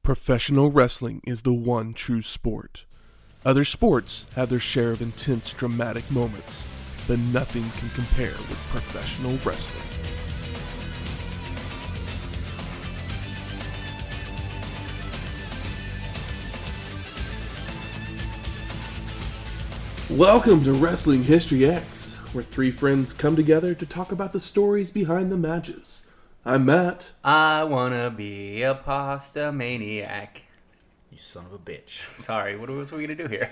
Professional wrestling is the one true sport. Other sports have their share of intense, dramatic moments, but nothing can compare with professional wrestling. Welcome to Wrestling History X, where three friends come together to talk about the stories behind the matches. I'm Matt. I wanna be a pasta maniac. You son of a bitch. Sorry, what was we gonna do here?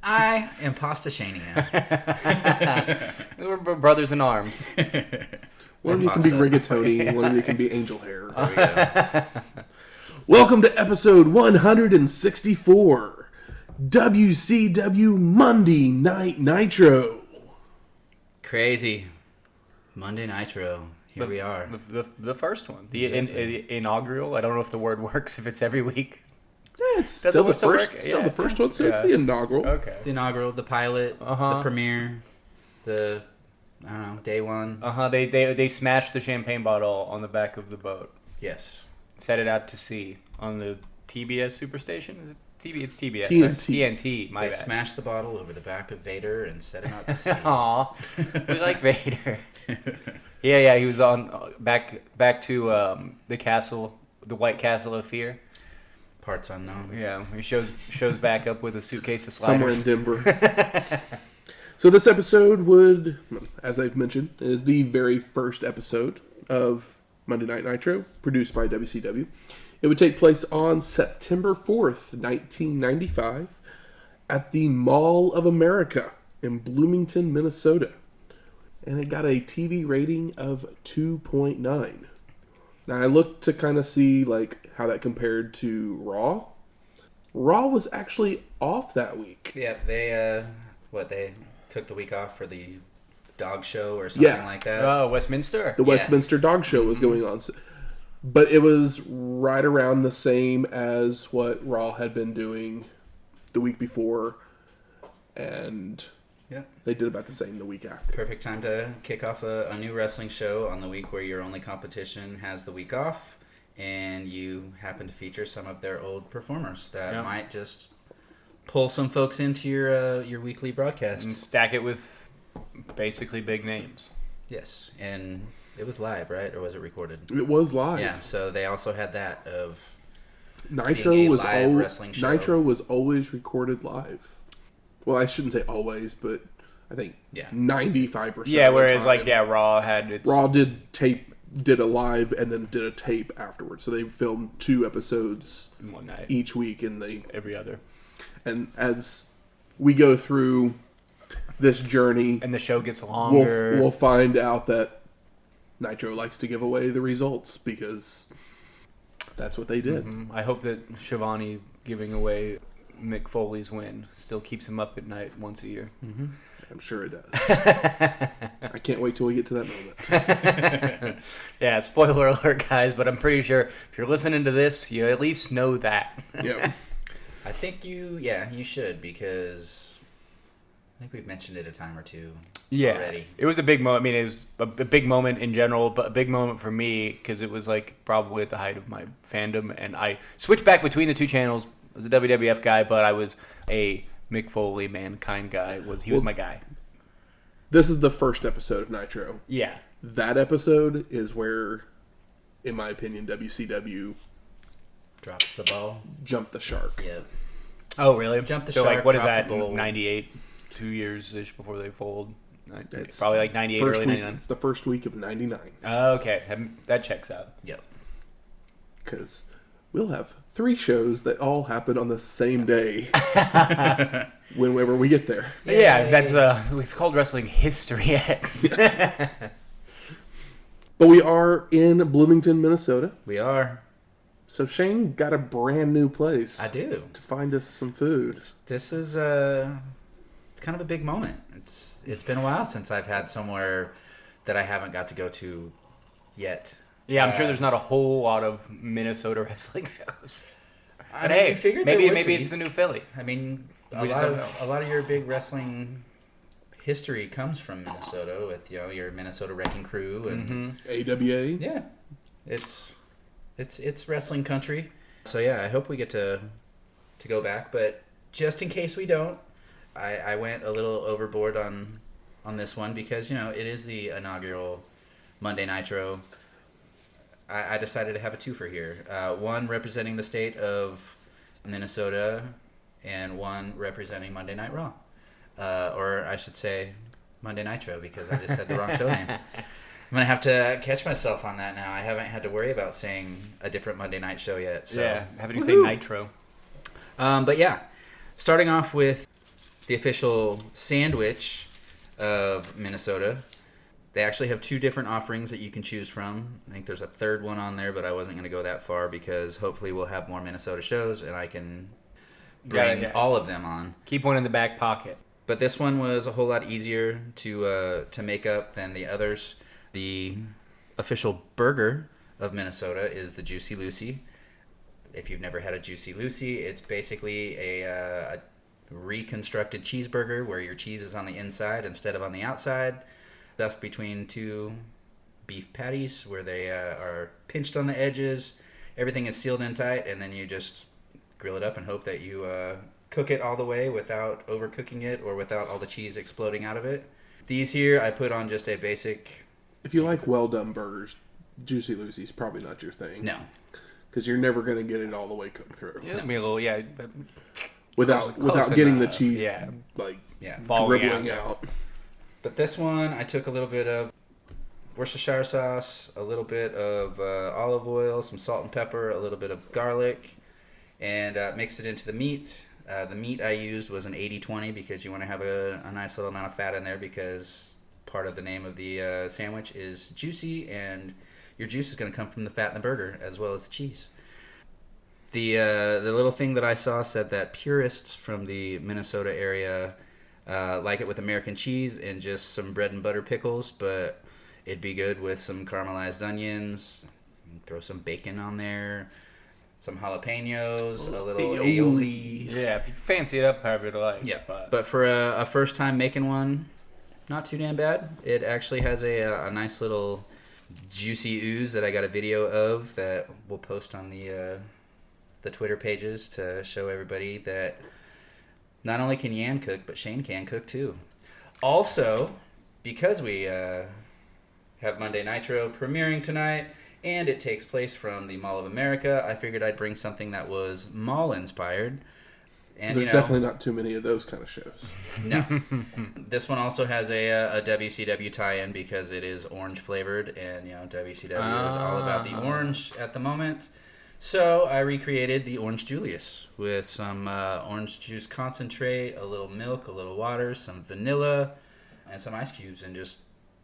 I am Pasta Shania. We're brothers in arms. One of you can be rigatoni, one of you can be angel hair. Welcome to episode 164, WCW Monday Night Nitro. Crazy. Monday Nitro. Here we are. The first one. The inaugural. I don't know if the word works if it's every week. Yeah, it's still the first one, so it's the inaugural. Okay. The inaugural, the pilot, the premiere, I don't know, day one. They smashed the champagne bottle on the back of the boat. Yes. Set it out to sea on the TBS Superstation. Is it TV? It's TBS. TNT. Right? TNT. My They bad. smashed the bottle over the back of Vader and set him out to sea. Aw, we like Vader. Yeah, he was on back to the castle, the White Castle of Fear. Parts unknown. Yeah, he shows back up with a suitcase of sliders. Somewhere in Denver. So this episode would, as I've mentioned, is the very first episode of Monday Night Nitro, produced by WCW. It would take place on September 4th, 1995, at the Mall of America in Bloomington, Minnesota. And it got a TV rating of 2.9. Now, I looked to kind of see like how that compared to Raw. Raw was actually off that week. Yeah, they took the week off for the dog show or something like that. Oh, Westminster. The Westminster Dog Show was going on. But it was right around the same as what Raw had been doing the week before. And they did about the same the week after. Perfect time to kick off a new wrestling show on the week where your only competition has the week off, and you happen to feature some of their old performers that might just pull some folks into your weekly broadcast. And stack it with basically big names. Yes, and it was live, right? Or was it recorded? It was live. Yeah, so they also had that of Nitro being a was live wrestling show. Nitro was always recorded live. Well, I shouldn't say always, but I think 95%. Yeah, whereas of the time, Raw had its... Raw did a live and then did a tape afterwards. So they filmed 2 episodes one night each week, and every other. And as we go through this journey, and the show gets longer, we'll find out that Nitro likes to give away the results because that's what they did. Mm-hmm. I hope that Shivani giving away Mick Foley's win still keeps him up at night once a year. Mm-hmm. I'm sure it does. I can't wait till we get to that moment. Yeah, spoiler alert, guys, but I'm pretty sure if you're listening to this, you at least know that. Yeah. I think you should, because I think we've mentioned it a time or two already. It was a big moment. I mean, it was a big moment in general, but a big moment for me because it was like probably at the height of my fandom, and I switched back between the two channels. I was a WWF guy, but I was a Mick Foley Mankind guy. He was my guy. This is the first episode of Nitro. Yeah. That episode is where, in my opinion, WCW drops the ball, jumped the shark. Yeah. Oh, really? Jump the so shark. Like, what is that? The ball. 98, 2 years ish before they fold. It's probably like 98, early 99. It's the first week of 99. Okay, that checks out. Yep. Because we'll have 3 shows that all happen on the same day whenever we get there. Yeah, that's it's called Wrestling History X. But we are in Bloomington, Minnesota. We are. So Shane got a brand new place. I do. To find us some food. This is it's kind of a big moment. It's been a while since I've had somewhere that I haven't got to go to yet. Yeah, I'm sure there's not a whole lot of Minnesota wrestling shows. But I hey, figured maybe it's the new Philly. I mean, We just don't know. a lot of your big wrestling history comes from Minnesota with your Minnesota Wrecking Crew and AWA. yeah, it's wrestling country, So yeah, I hope we get to go back, but just in case we don't, I went a little overboard on this one because, you know, it is the inaugural Monday Nitro. I decided to have a twofer here. One representing the state of Minnesota and one representing Monday Night Raw. Or I should say Monday Nitro because I just said the wrong show name. I'm going to have to catch myself on that now. I haven't had to worry about saying a different Monday night show yet. So. Yeah, having to say Nitro. But yeah, starting off with the official sandwich of Minnesota. They actually have 2 different offerings that you can choose from. I think there's a third one on there, but I wasn't going to go that far because hopefully we'll have more Minnesota shows and I can bring all of them on. Keep one in the back pocket. But this one was a whole lot easier to make up than the others. The official burger of Minnesota is the Juicy Lucy. If you've never had a Juicy Lucy, it's basically a reconstructed cheeseburger where your cheese is on the inside instead of on the outside. Stuffed between 2 beef patties where they are pinched on the edges. Everything is sealed in tight, and then you just grill it up and hope that you cook it all the way without overcooking it or without all the cheese exploding out of it. These here, I put on just a basic... If you like well-done burgers, Juicy Lucy's probably not your thing. No. Because you're never going to get it all the way cooked through. Yeah, it'll be a little, Without getting the cheese, dribbling out. But this one, I took a little bit of Worcestershire sauce, a little bit of olive oil, some salt and pepper, a little bit of garlic, and mixed it into the meat. The meat I used was an 80-20 because you want to have a nice little amount of fat in there because part of the name of the sandwich is juicy, and your juice is going to come from the fat in the burger as well as the cheese. The little thing that I saw said that purists from the Minnesota area like it with American cheese and just some bread and butter pickles, but it'd be good with some caramelized onions, throw some bacon on there, some jalapenos, a little aioli. Yeah, if you fancy it up however you like. Yeah, but for a first time making one, not too damn bad. It actually has a nice little juicy ooze that I got a video of that we'll post on the Twitter pages to show everybody that not only can Yan cook, but Shane can cook too. Also, because we have Monday Nitro premiering tonight, and it takes place from the Mall of America, I figured I'd bring something that was mall-inspired. And, There's definitely not too many of those kind of shows. No. This one also has a WCW tie-in because it is orange-flavored, and WCW is all about the orange at the moment. So I recreated the Orange Julius with some orange juice concentrate, a little milk, a little water, some vanilla, and some ice cubes, and just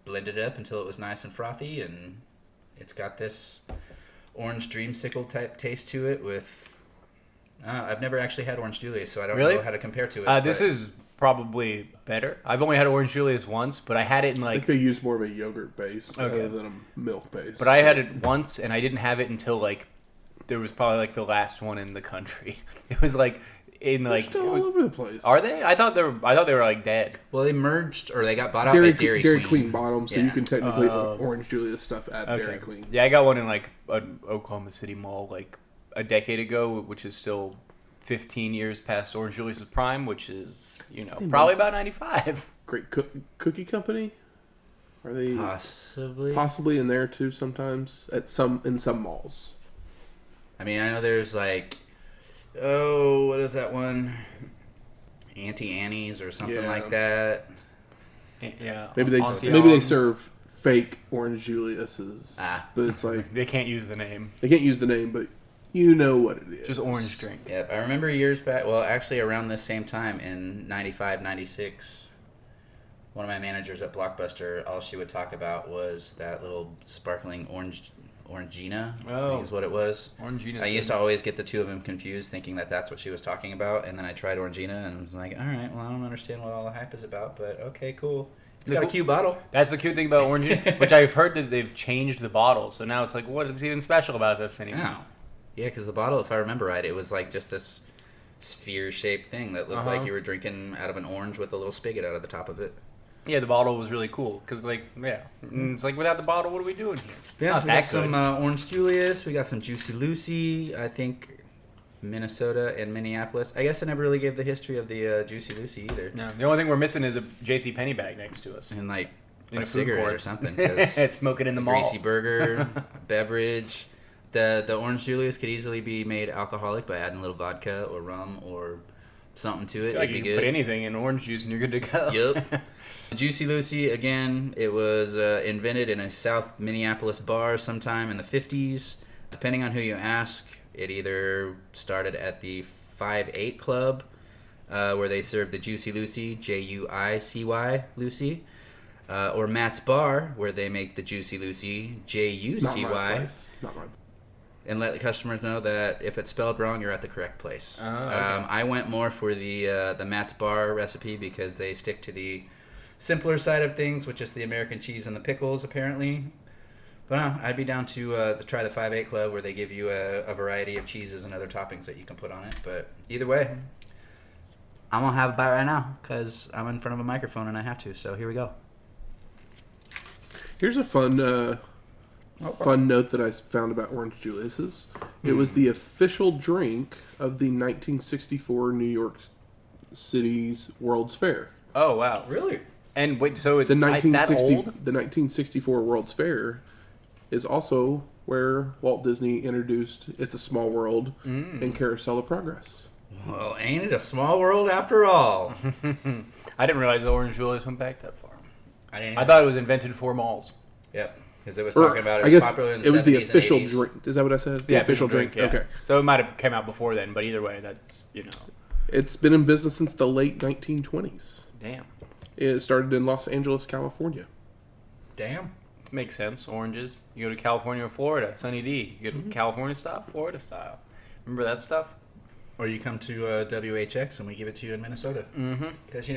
blended it up until it was nice and frothy. And it's got this orange dreamsicle type taste to it with... I've never actually had Orange Julius, so I don't know how to compare to it. This is probably better. I've only had Orange Julius once, but I had it in I think they use more of a yogurt base rather than a milk base. But I had it once, and I didn't have it until there was probably the last one in the country. It was They're still all over the place. Are they? I thought they were dead. Well, they merged or they got bought out by Dairy Queen bottom, so you can technically Orange Julius stuff at Dairy Queen. Yeah, I got one in an Oklahoma City mall a decade ago, which is still 15 years past Orange Julius's prime, which is probably about 95. Great cookie company. Are they possibly in there too? Sometimes in some malls. I mean, I know there's what is that one? Auntie Annie's or something like that. Yeah. Maybe they serve fake Orange Julius's. But it's they can't use the name. They can't use the name, but you know what it is. Just orange drink. Yep. I remember years back, well, actually around this same time in 95, 96, one of my managers at Blockbuster, all she would talk about was that little sparkling Orangina, I think is what it was. Orangina's I used to always get the two of them confused, thinking that that's what she was talking about, and then I tried Orangina and was like, all right, well, I don't understand what all the hype is about, but okay, cool. It's got a cute bottle. That's the cute thing about Orangina, which I've heard that they've changed the bottle, so now it's what is even special about this anymore? No. Yeah, because the bottle, if I remember right, it was just this sphere-shaped thing that looked like you were drinking out of an orange with a little spigot out of the top of it. Yeah, the bottle was really cool because, it's without the bottle, what are we doing here? We got some Orange Julius. We got some Juicy Lucy. I think Minnesota and Minneapolis. I guess I never really gave the history of the Juicy Lucy either. No, the only thing we're missing is a J.C. Penney bag next to us. And like In a a food cigarette court. or something. 'Cause Smoking in the mall. greasy burger, beverage. The Orange Julius could easily be made alcoholic by adding a little vodka or rum or something to it. Like It'd you be can good. put anything in orange juice and you're good to go. Yep. Juicy Lucy, again, it was invented in a South Minneapolis bar sometime in the 50s. Depending on who you ask, it either started at the 5-8 Club, where they served the Juicy Lucy, Juicy Lucy, or Matt's Bar, where they make the Juicy Lucy, Not my Jucy. place. Not mine. And let the customers know that if it's spelled wrong, you're at the correct place. Oh, okay. I went more for the Matt's Bar recipe because they stick to the simpler side of things, which is the American cheese and the pickles, apparently. But no, I'd be down to try the 5-8 Club, where they give you a variety of cheeses and other toppings that you can put on it. But either way, I'm going to have a bite right now because I'm in front of a microphone and I have to. So here we go. Here's a fun note that I found about Orange Julius's. It was the official drink of the 1964 New York City's World's Fair. Oh, wow. Really? And wait, so it's The that 1960 old? the 1964 World's Fair is also where Walt Disney introduced It's a Small World and Carousel of Progress. Well, ain't it a small world after all? I didn't realize the Orange Julius went back that far. I thought it was invented for malls. Yep, because it was Or, talking about it I was guess popular in the it was 70s the official and 80s. drink. Is that what I said? The Yeah, official drink. yeah. Okay. So it might have come out before then, but either way, that's, It's been in business since the late 1920s. damn. It started in Los Angeles, California. Damn. Makes sense. Oranges. You go to California or Florida, Sunny D. You go to California style, Florida style. Remember that stuff? Or you come to WHX and we give it to you in Minnesota. Because,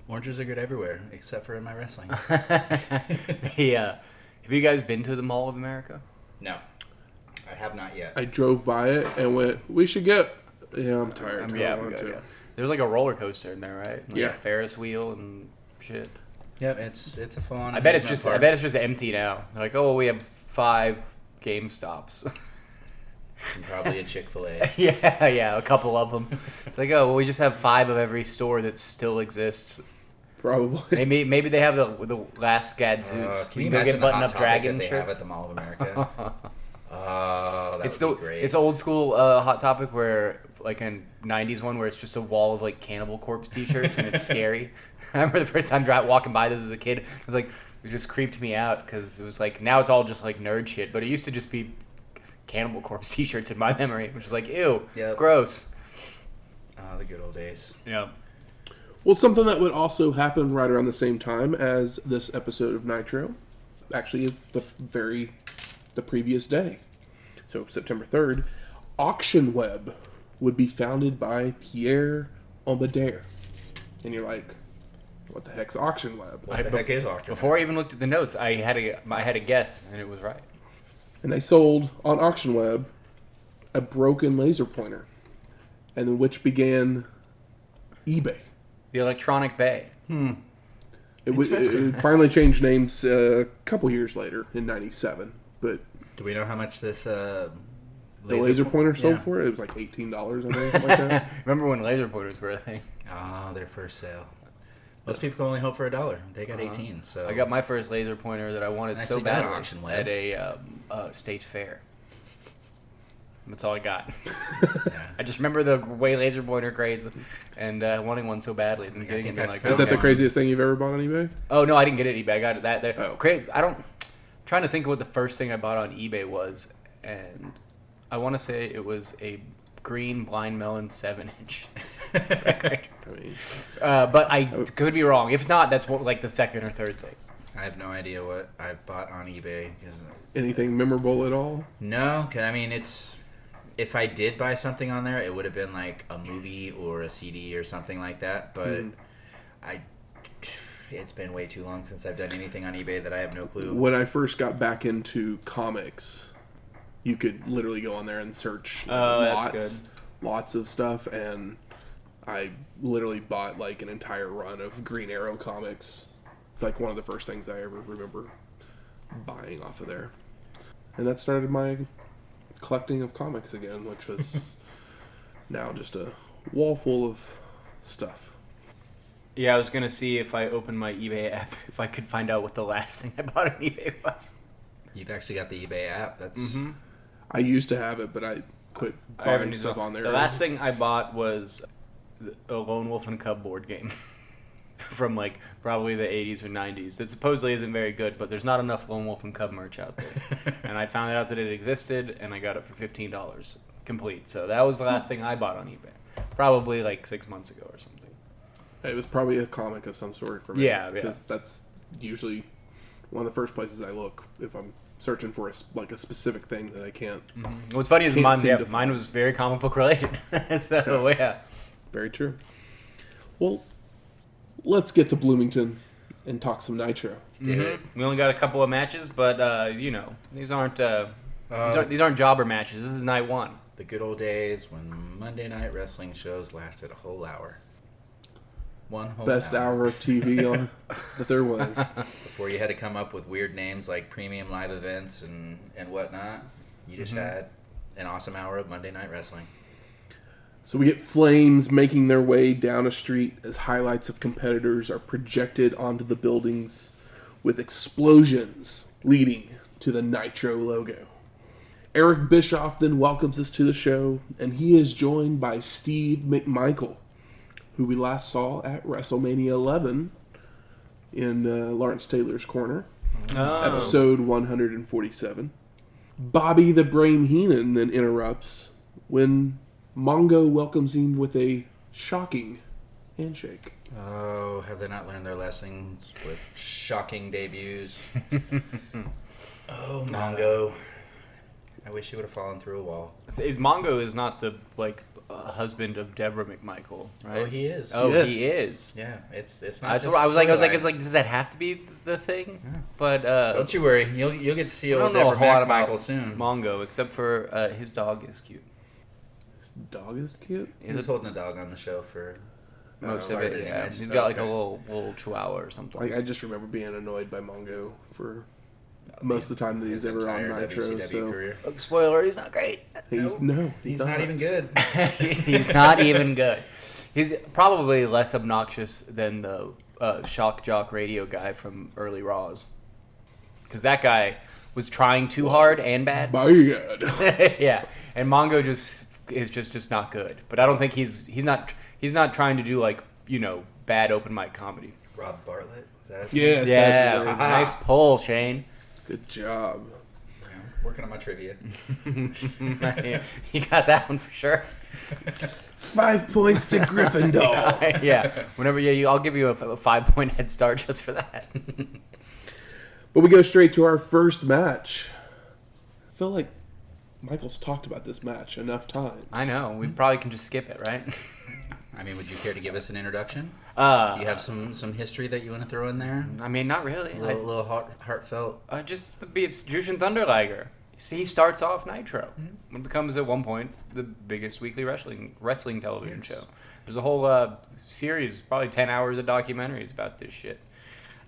oranges are good everywhere, except for in my wrestling. Yeah. Have you guys been to the Mall of America? No, I have not yet. I drove by it and went, we should get... Yeah, I'm tired. I don't yeah, want to. yeah. There's like a roller coaster in there, right? Like Yeah. a Ferris wheel and shit. Yep, it's a full-on I bet it's amusement park. just empty now. They're like, oh, we have 5 GameStops. And probably a Chick-fil-A. yeah, a couple of them. It's like, oh, well, we just have 5 of every store that still exists. Probably. Maybe they have the last Gadzooks. Can you go imagine get the button Hot up Topic dragon that they have shirts. at the Mall of America? Oh, that It's would be great. it's old school Hot Topic where like a 90s one where it's just a wall of like Cannibal Corpse t-shirts and it's scary. I remember the first time walking by this as a kid, it was like, it just creeped me out because it was like, now it's all just like nerd shit, but it used to just be Cannibal Corpse t-shirts in my memory, which is like, ew, Yep. gross. Oh, the good old days. Yeah. Well, something that would also happen right around the same time as this episode of Nitro, actually the previous day, so September 3rd, Auction Web would be founded by Pierre Omidyar. And you're like, what the heck's Auction Web? What the heck is Auction? Before I even looked at the notes, I had a guess, and it was right. And they sold on Auction Web a broken laser pointer, and then which began eBay. The Electronic Bay. It finally changed names a couple years later in '97, but Do we know how much this the laser pointer sold Yeah. for it was like $18, I think, something like that. Remember when laser pointers were a thing? Oh, their first sale. Most people can only hope for $1. They got 18. So I got my first laser pointer that I wanted so Nicely done, badly Auction Web. at a state fair. That's all I got. I just remember the way laser pointer craze and wanting one so badly. And getting think it I like, found Is that the Okay. craziest thing you've ever bought on eBay? oh no, I didn't get it at eBay. I got it that there. Oh. I'm trying to think of what the first thing I bought on eBay was, and I want to say it was a green blind melon 7-inch record. I mean, But I could be wrong. If not, that's like the second or third thing. I have no idea what I've bought on eBay. anything memorable at all? No, 'cause, I mean, if I did buy something on there, it would have been like a movie or a CD or something like that. But it's been way too long since I've done anything on eBay that I have no clue. When I first got back into comics, you could literally go on there and search that's lots of stuff, and I literally bought like an entire run of Green Arrow comics. It's like one of the first things I ever remember buying off of there. And that started my collecting of comics again, which was now just a wall full of stuff. Yeah, I was going to see if I opened my eBay app, if I could find out what the last thing I bought on eBay was. You've actually got the eBay app. That's. Mm-hmm. I used to have it, but I quit buying stuff on there. The last thing I bought was a Lone Wolf and Cub board game from like probably the 80s or 90s. It supposedly isn't very good, but there's not enough Lone Wolf and Cub merch out there. And I found out that it existed, and I got it for $15 complete. So that was the last thing I bought on eBay. Probably like 6 months ago or something. It was probably a comic of some sort for me. Yeah. Because that's usually one of the first places I look if I'm searching for a specific thing that I can't. Mm-hmm. What's funny is mine was very comic book related. So yeah. Very true. Well, let's get to Bloomington and talk some Nitro. Let's do it. We only got a couple of matches, but these aren't jobber matches. This is night one. The good old days when Monday Night Wrestling shows lasted a whole hour. One whole Best hour of TV on that there was. Before you had to come up with weird names like premium live events and whatnot, you just had an awesome hour of Monday Night Wrestling. So we get flames making their way down a street as highlights of competitors are projected onto the buildings with explosions leading to the Nitro logo. Eric Bischoff then welcomes us to the show, and he is joined by Steve McMichael, who we last saw at WrestleMania 11 in Lawrence Taylor's Corner, episode 147. Bobby the Brain Heenan then interrupts when Mongo welcomes him with a shocking handshake. Oh, have they not learned their lessons with shocking debuts? Oh, Mongo. I wish he would have fallen through a wall. Mongo is not the husband of Deborah McMichael, right? Oh, he is. Oh, yes. He is. Yeah, it's not. That's just what I was like. storyline. Does that have to be the thing? Yeah. But Don't you worry, you'll get to see I old don't know a Deborah whole lot about McMichael soon. Mongo, except for his dog is cute. This dog is cute. He was holding a dog on the show for Most of Larger it, than yeah. this. He's got like a Okay. little chihuahua or something. Like I just remember being annoyed by Mongo for most of the time that he's his ever on entire Nitro. WCW So career. Spoiler: he's not great. he's not even good. He's not even good. He's probably less obnoxious than the shock jock radio guy from early Raws, because that guy was trying too hard and bad. Bad. Yeah, and Mongo is just not good. But I don't think he's not trying to do bad open mic comedy. Rob Bartlett, was that his Yes, Yeah, that's his name. nice pull, Shane. Good job. Yeah, working on my trivia. You got that one for sure. 5 points to Gryffindor. Yeah, I'll give you a 5-point head start just for that. But we go straight to our first match. I feel like Michael's talked about this match enough times. I know. We probably can just skip it, right? I mean, would you care to give us an introduction? Do Do you have some history that you want to throw in there? I mean, not really. A little heartfelt. It's Jushin Thunder Liger. See, he starts off Nitro. It becomes at one point the biggest weekly wrestling television show. There's a whole series, probably 10 hours of documentaries about this shit,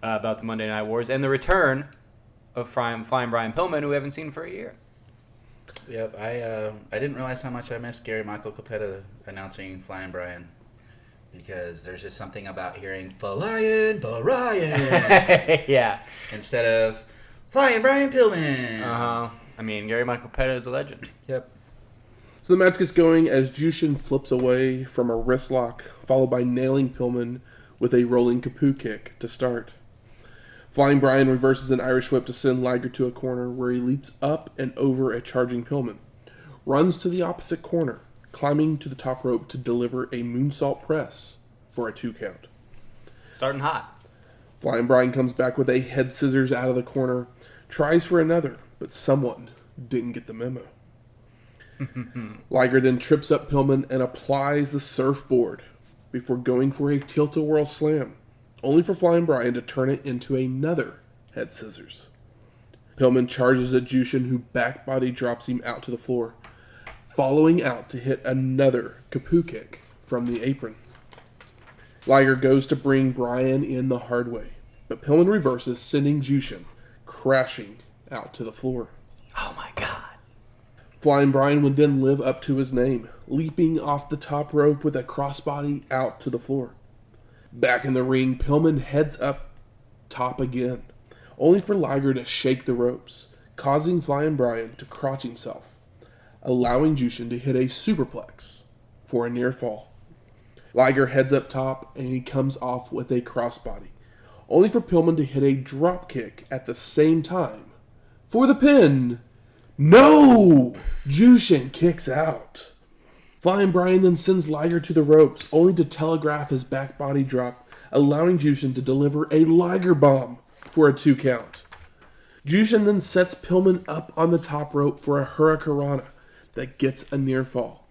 about the Monday Night Wars and the return of Flying Brian Pillman, who we haven't seen for a year. Yep, I didn't realize how much I missed Gary Michael Capetta announcing Flyin' Brian, because there's just something about hearing Flyin' Brian Yeah. instead of Flyin' Brian Pillman. I mean, Gary Michael Petta is a legend. Yep. So the match gets going as Jushin flips away from a wrist lock, followed by nailing Pillman with a rolling kapoo kick to start. Flying Brian reverses an Irish whip to send Liger to a corner where he leaps up and over a charging Pillman, runs to the opposite corner, climbing to the top rope to deliver a moonsault press for a 2 count. Starting hot. Flying Brian comes back with a head scissors out of the corner, tries for another, but someone didn't get the memo. Liger then trips up Pillman and applies the surfboard before going for a tilt-a-whirl slam, only for Flying Brian to turn it into another head scissors. Pillman charges at Jushin, who back body drops him out to the floor, following out to hit another kapoo kick from the apron. Liger goes to bring Brian in the hard way, but Pillman reverses, sending Jushin crashing out to the floor. Oh my God. Flying Brian would then live up to his name, leaping off the top rope with a crossbody out to the floor. Back in the ring, Pillman heads up top again, only for Liger to shake the ropes, causing Flying Brian to crotch himself, allowing Jushin to hit a superplex for a near fall. Liger heads up top and he comes off with a crossbody, only for Pillman to hit a drop kick at the same time for the pin. No! Jushin kicks out. Flying Brian then sends Liger to the ropes, only to telegraph his back body drop, allowing Jushin to deliver a Liger bomb for a 2 count. Jushin then sets Pillman up on the top rope for a Hurricanrana that gets a near fall,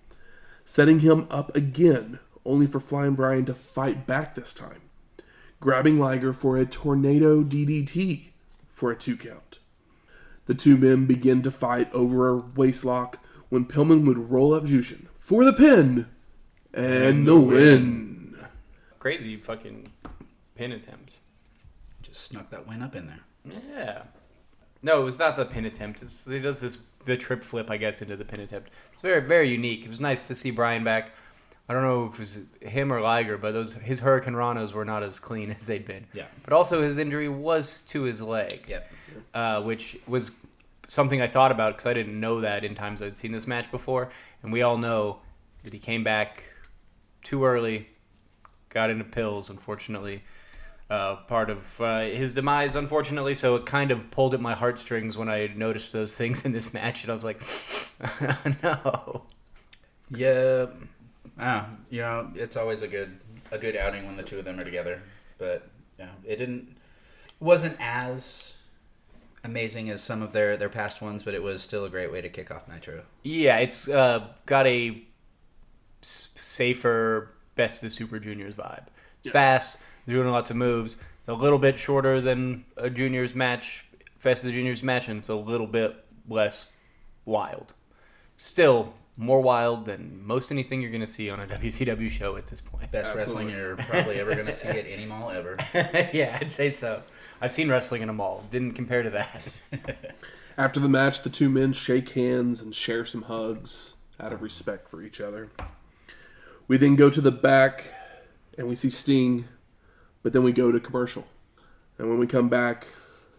setting him up again, only for Flying Brian to fight back this time, grabbing Liger for a Tornado DDT for a 2 count. The two men begin to fight over a waistlock when Pillman would roll up Jushin for the pin and the win. Crazy fucking pin attempt. Just snuck that win up in there. Yeah. No, it was not the pin attempt. He does the trip flip, I guess, into the pin attempt. It's very, very unique. It was nice to see Brian back. I don't know if it was him or Liger, but his Hurricanranas were not as clean as they'd been. Yeah. But also his injury was to his leg. Yep. Which was something I thought about because I didn't know that in times I'd seen this match before. And we all know that he came back too early, got into pills, unfortunately. Part of his demise, unfortunately, so it kind of pulled at my heartstrings when I noticed those things in this match, and I was like, no. Yeah, it's always a good outing when the two of them are together, but yeah, wasn't as amazing as some of their past ones, but it was still a great way to kick off Nitro. Yeah, it's got a safer Best of the Super Juniors vibe. It's fast. Doing lots of moves. It's a little bit shorter than a juniors match, Best of the Juniors match, and it's a little bit less wild. Still more wild than most anything you're going to see on a WCW show at this point. Best wrestling you're probably ever going to see at any mall ever. Yeah, I'd say so. I've seen wrestling in a mall. Didn't compare to that. After the match, the two men shake hands and share some hugs out of respect for each other. We then go to the back and we see Sting. But then we go to commercial. And when we come back,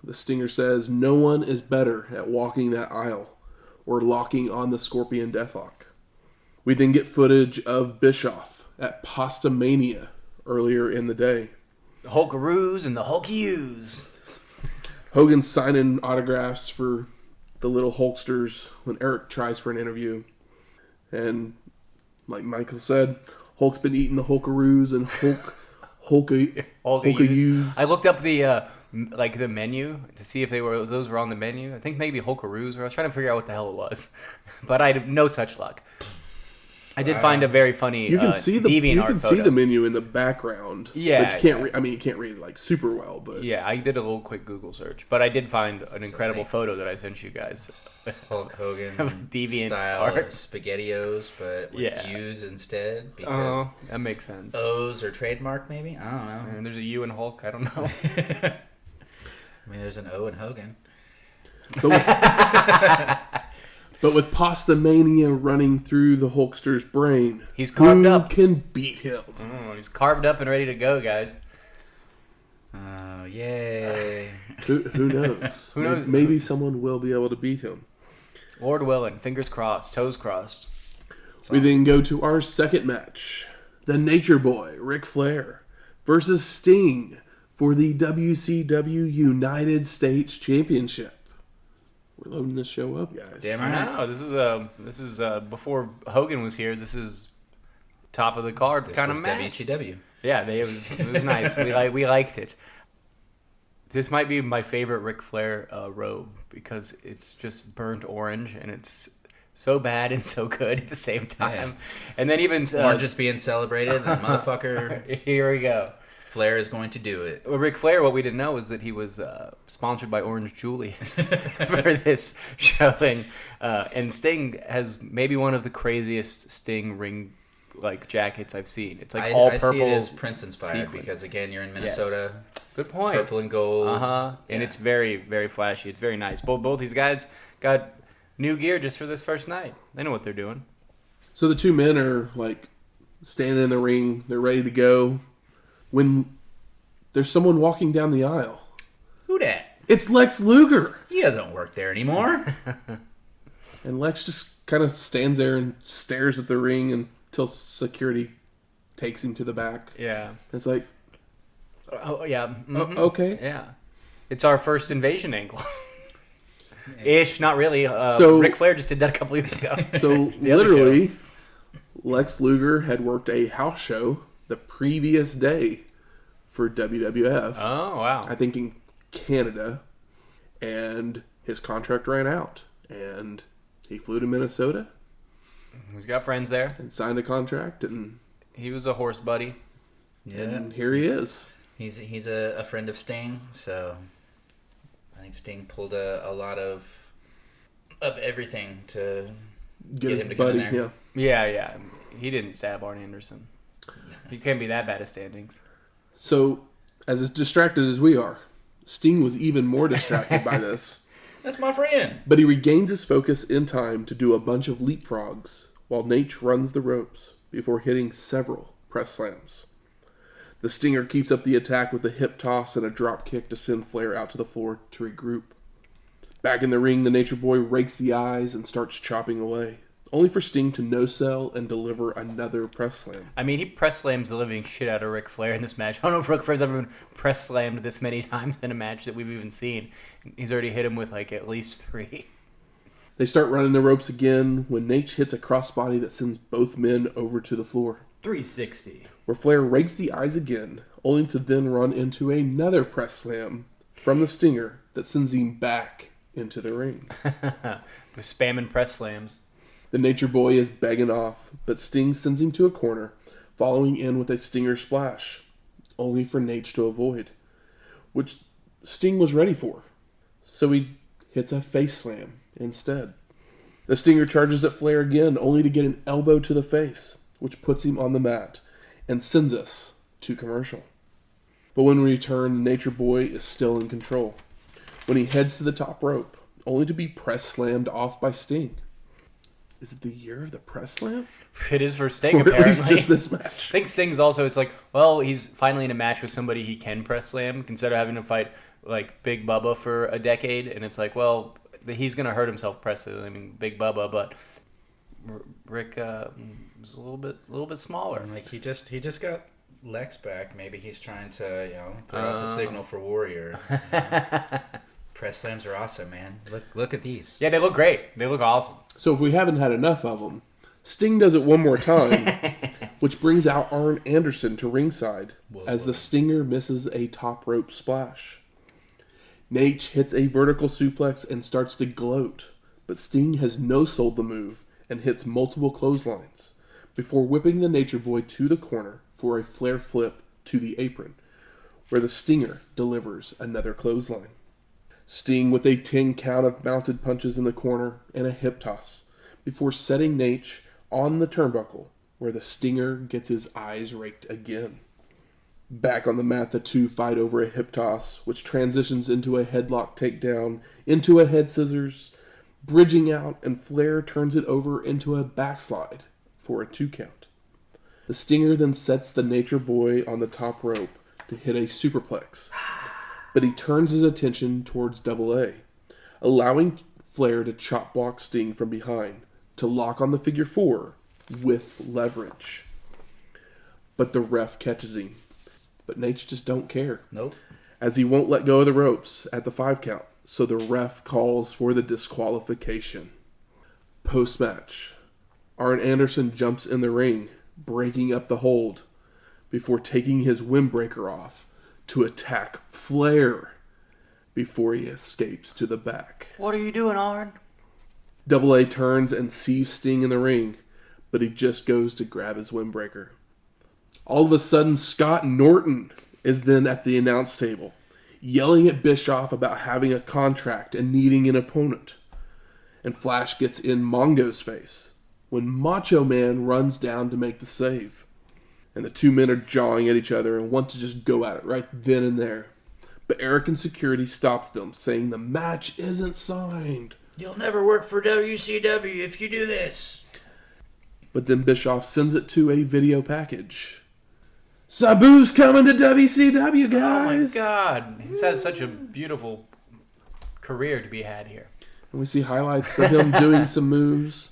the Stinger says, no one is better at walking that aisle or locking on the Scorpion Deathlock. We then get footage of Bischoff at Pasta Mania earlier in the day. The Hulkaroos and the Hulky-Oos. Hogan signing autographs for the little Hulksters when Eric tries for an interview. And like Michael said, Hulk's been eating the Hulkaroos and Hulka-Oos. I looked up the menu to see if those were on the menu. I think maybe Hulkaroos, or I was trying to figure out what the hell it was, but I had no such luck. I did find a very funny you can see photo. the menu in the background. Yeah, but you can't. You can't read it like super well. But yeah, I did a little quick Google search, but I did find an incredible photo that I sent you guys. Hulk Hogan deviant style art. SpaghettiOs, but with U's instead because that makes sense. O's are trademark, maybe. I don't know. And there's a U in Hulk. I don't know. I mean, there's an O in Hogan. But with Pasta Mania running through the Hulkster's brain, he's carved up. Who can beat him? He's carved up and ready to go, guys. Oh, yay. Who knows? Who knows? Maybe someone will be able to beat him. Lord willing. Fingers crossed. Toes crossed. We then go to our second match. The Nature Boy, Ric Flair, versus Sting for the WCW United States Championship. We're loading this show up, guys. Damn right. No, this is before Hogan was here. This is top of the card kind of match. WCW. Yeah, it was nice. We liked it. This might be my favorite Ric Flair robe because it's just burnt orange and it's so bad and so good at the same time. Yeah. And then even orange is being celebrated. The motherfucker. Here we go. Flair is going to do it. Well, Ric Flair, what we didn't know was that he was sponsored by Orange Julius for this showing. And Sting has maybe one of the craziest Sting ring jackets I've seen. It's like all purple. I see it as Prince inspired sequins. Because again, you're in Minnesota. Yes. Good point. Purple and gold. And it's very, very flashy. It's very nice. Both these guys got New gear just for this first night. They know what they're doing. So the two men are like standing in the ring. They're ready to go. When there's someone walking down the aisle. Who dat? It's Lex Luger. He doesn't work there anymore. And Lex just kind of stands there and stares at the ring until security takes him to the back. Yeah. It's like, oh yeah. Mm-hmm. Okay. Yeah. It's our first invasion angle. Ish, not really. So Ric Flair just did that a couple years ago. So literally, Lex Luger had worked a house show the previous day for WWF. Oh, wow. I think in Canada. And his contract ran out. And he flew to Minnesota. He's got friends there. And signed a contract. And he was a horse buddy. Yeah. And here he is. He's a friend of Sting, so I think Sting pulled a lot of everything to get him to buddy, come in there. Yeah. He didn't stab Arn Anderson. You can't be that bad at standings. So, as distracted as we are, Sting was even more distracted by this. That's my friend. But he regains his focus in time to do a bunch of leapfrogs while Nate runs the ropes before hitting several press slams. The Stinger keeps up the attack with a hip toss and a drop kick to send Flair out to the floor to regroup. Back in the ring, the Nature Boy rakes the eyes and starts chopping away, only for Sting to no-sell and deliver another press slam. I mean, he press slams the living shit out of Ric Flair in this match. I don't know if Ric Flair's ever been press slammed this many times in a match that we've even seen. He's already hit him with like at least 3. They start running the ropes again when Nate hits a crossbody that sends both men over to the floor. 360. Where Flair rakes the eyes again, only to then run into another press slam from the Stinger that sends him back into the ring. With spamming press slams. The Nature Boy is begging off, but Sting sends him to a corner, following in with a Stinger splash, only for Nate to avoid, which Sting was ready for. So he hits a face slam instead. The Stinger charges at Flair again, only to get an elbow to the face, which puts him on the mat and sends us to commercial. But when we return, the Nature Boy is still in control when he heads to the top rope, only to be press slammed off by Sting. Is it the year of the press slam? It is for Sting, or apparently. at least just this match. I think Sting's also, it's like, well, he's finally in a match with somebody he can press slam, instead of having to fight like Big Bubba for a decade. And it's like, well, he's going to hurt himself press slamming Big Bubba, but Rick was a little bit smaller. Like he just got Lex back. Maybe he's trying to throw out the signal for Warrior. Press slams are awesome, man. Look at these. Yeah, they look great. They look awesome. So if we haven't had enough of them, Sting does it one more time, which brings out Arn Anderson to ringside as the Stinger misses a top rope splash. Nate hits a vertical suplex and starts to gloat, but Sting has no-sold the move and hits multiple clotheslines before whipping the Nature Boy to the corner for a Flair flip to the apron, where the Stinger delivers another clothesline. Sting with a 10 count of mounted punches in the corner and a hip toss before setting Nate on the turnbuckle, where the Stinger gets his eyes raked again. Back on the mat, the two fight over a hip toss, which transitions into a headlock takedown, into a head scissors, bridging out, and Flair turns it over into a backslide for a 2 count. The Stinger then sets the Nature Boy on the top rope to hit a superplex, but he turns his attention towards Double A, allowing Flair to chop block Sting from behind to lock on the figure 4 with leverage. But the ref catches him. But Nate just don't care. Nope. As he won't let go of the ropes at the 5 count, so the ref calls for the disqualification. Post-match, Arn Anderson jumps in the ring, breaking up the hold, before taking his windbreaker off to attack Flair before he escapes to the back. What are you doing, Arn? Double A turns and sees Sting in the ring, but he just goes to grab his windbreaker. All of a sudden, Scott Norton is then at the announce table, yelling at Bischoff about having a contract and needing an opponent. And Flash gets in Mongo's face when Macho Man runs down to make the save. And the two men are jawing at each other and want to just go at it right then and there. But Eric and security stops them, saying the match isn't signed. You'll never work for WCW if you do this. But then Bischoff sends it to a video package. Sabu's coming to WCW, guys! Oh my God. He's had such a beautiful career to be had here. And we see highlights of him doing some moves.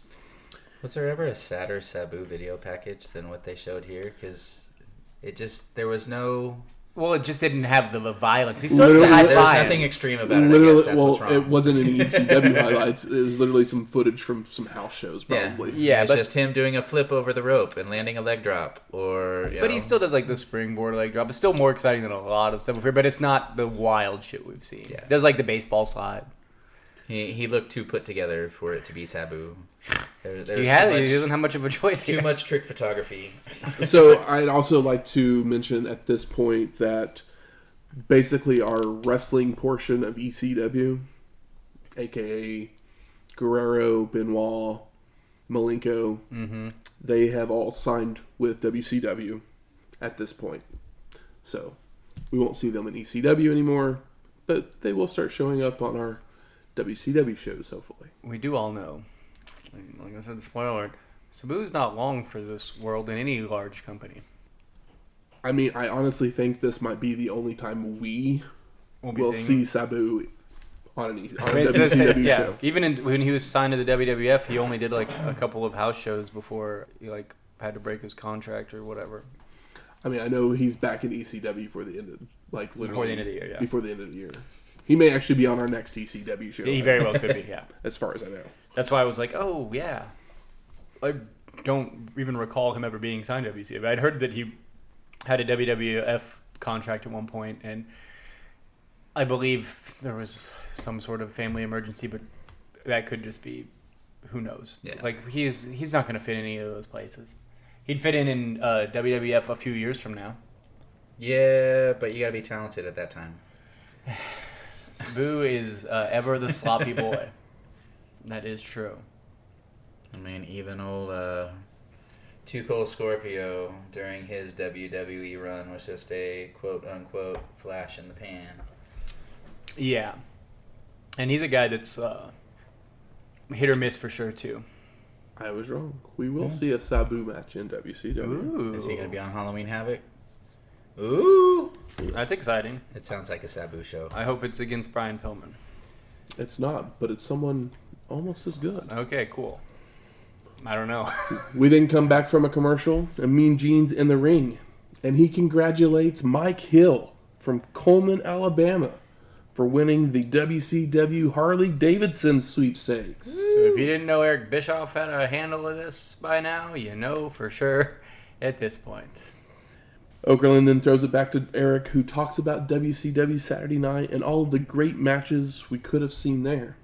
Was there ever a sadder Sabu video package than what they showed here? Because there was no... Well, it just didn't have the violence. He still did the high There was five. nothing extreme about it, I guess that's what's wrong. It wasn't any ECW highlights. It was literally some footage from some house shows, probably. Yeah, it's just him doing a flip over the rope and landing a leg drop. But he still does like the springboard leg drop. It's still more exciting than a lot of stuff before, but it's not the wild shit we've seen. Yeah. He does like the baseball slide. He looked too put together for it to be Sabu. He doesn't have much of a choice here. Too much trick photography. So I'd also like to mention at this point that basically our wrestling portion of ECW, aka Guerrero, Benoit, Malenko, they have all signed with WCW at this point. So we won't see them in ECW anymore, but they will start showing up on our WCW shows, hopefully. We do all know, like I said, spoiler alert, Sabu's not long for this world in any large company. I mean, I honestly think this might be the only time we will see Sabu on a WCW show. Even when he was signed to the WWF, he only did like a couple of house shows before he like had to break his contract or whatever. I mean, I know he's back in ECW for the end of literally before the end of the year. Yeah, before the end of the year. He may actually be on our next ECW show. He very well could be. Yeah, as far as I know. That's why I was like, oh yeah, I don't even recall him ever being signed to WCW. I'd heard that he had a WWF contract at one point, and I believe there was some sort of family emergency, but that could just be, who knows? Yeah. Like he's not going to fit in any of those places. He'd fit in WWF a few years from now. Yeah, but you got to be talented at that time. Sabu is ever the sloppy boy. That is true. I mean, even old Too Cold Scorpio during his WWE run was just a quote-unquote flash in the pan. Yeah. And he's a guy that's hit or miss for sure, too. I was wrong. We will see a Sabu match in WCW. Ooh. Is he going to be on Halloween Havoc? Ooh! That's exciting. It sounds like a Sabu show. I hope it's against Brian Pillman. It's not, but it's someone almost as good. Okay, cool. I don't know. We then come back from a commercial, and Mean Gene's in the ring, and he congratulates Mike Hill from Coleman, Alabama, for winning the WCW Harley-Davidson sweepstakes. So if you didn't know Eric Bischoff had a handle of this by now, you know for sure at this point. Okerlund then throws it back to Eric, who talks about WCW Saturday Night and all of the great matches we could have seen there,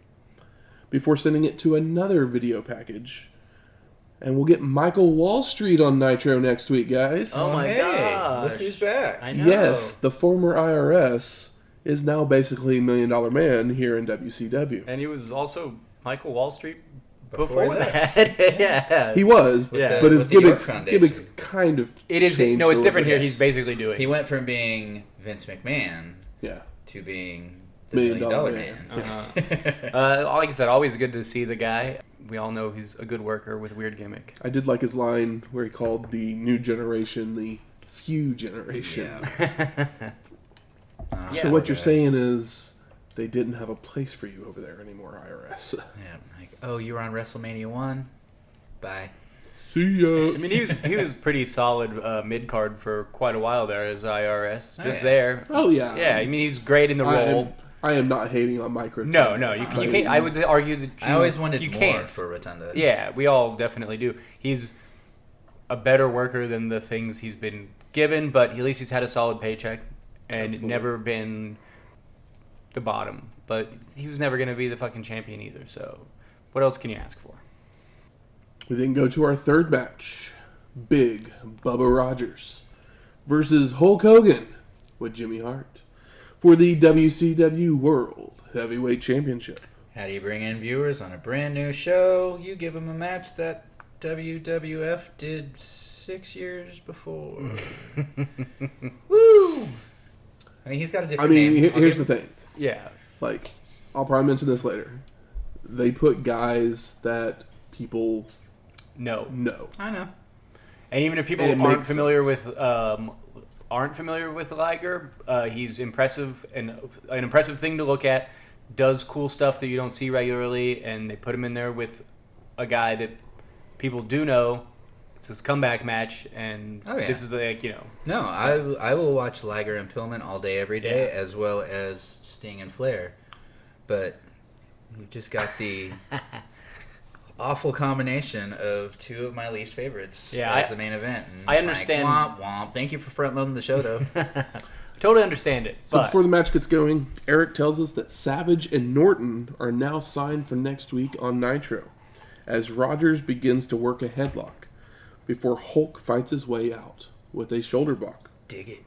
before sending it to another video package. And we'll get Michael Wall Street on Nitro next week, guys. Oh my gosh. Look who's back. I know. Yes, the former IRS is now basically $1 Million Man here in WCW. And he was also Michael Wall Street Before that. Yeah. He was, Yeah. but his with the York gimmicks Foundation. kind of It is changed no, it's a little different bit. here. He's basically doing. He went from being Vince McMahon Yeah. to being the $1 $1 Million Man. like I said, always good to see the guy. We all know he's a good worker with a weird gimmick. I did like his line where he called the new generation the few generation. Yeah. So what you're saying is they didn't have a place for you over there anymore, IRS. Yeah, like, oh, you were on WrestleMania 1? Bye. See ya. I mean, he was pretty solid mid card for quite a while there as IRS, just yeah. there. Oh, yeah. Yeah, I mean he's great in the role. I am not hating on Mike No, you can't. I would argue that I always wanted you more can't. for Rotunda. Yeah, we all definitely do. He's a better worker than the things he's been given, but at least he's had a solid paycheck and Absolutely. never been the bottom. But he was never going to be the fucking champion either. So, what else can you ask for? We then go to our third match. Big Bubba Rogers versus Hulk Hogan with Jimmy Hart for the WCW World Heavyweight Championship. How do you bring in viewers on a brand new show? You give them a match that WWF did 6 years before. Woo! I mean, he's got a different name. Here's the thing. Yeah. Like, I'll probably mention this later. they put guys that people No. know. I know. And even if people aren't familiar with Liger, he's impressive and an impressive thing to look at. Does cool stuff that you don't see regularly, and they put him in there with a guy that people do know. It's his comeback match, and this is like, you know. No, so. I will watch Liger and Pillman all day, every day, as well as Sting and Flair. But you just got the awful combination of two of my least favorites as the main event. And I understand. Like, womp womp. Thank you for front loading the show, though. Totally understand it. So before the match gets going, Eric tells us that Savage and Norton are now signed for next week on Nitro, as Rogers begins to work a headlock before Hulk fights his way out with a shoulder block. Dig it.